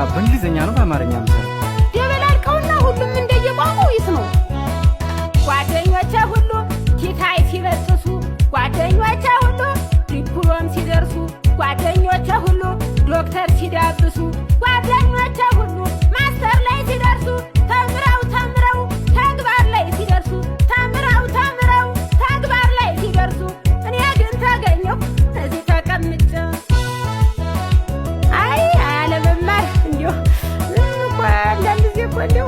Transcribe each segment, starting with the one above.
በእንግሊዝኛ ነው በአማርኛ ምሰራ? ደበላልቀውና ሁሉም እንደየቋንቋው ይስነው። ጓደኞቼ ሁሉ ቲታይ ሲበጥሱ፣ ጓደኞቼ ሁሉ ዲፕሎም ሲደርሱ፣ ጓደኞቼ ሁሉ ዶክተር ሲዳብሱ፣ ጓደኞቼ ሁሉ ማስተር ላይ ሲደርሱ፣ ተምረው ተምረው ተግባር ላይ ሲደርሱ፣ ተምረው ተምረው ተግባር ላይ ሲደርሱ፣ እኔ ግን ተገኘሁ እዚህ ተቀምጬ። አይ አለመማር እንዲሁ እኮ አንዳንድ ጊዜ እኮ እንዲሁ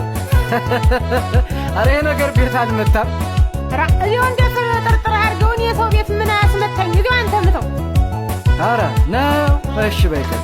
ኧረ ይሄ ነገር ቤት አልመታም። እዚሁ እንደ ጥርጥር አድርገውን የሰው ቤት ምን አያስመታኝ? እዚሁ አንተ ምተው። ኧረ ነው። እሺ በይቀር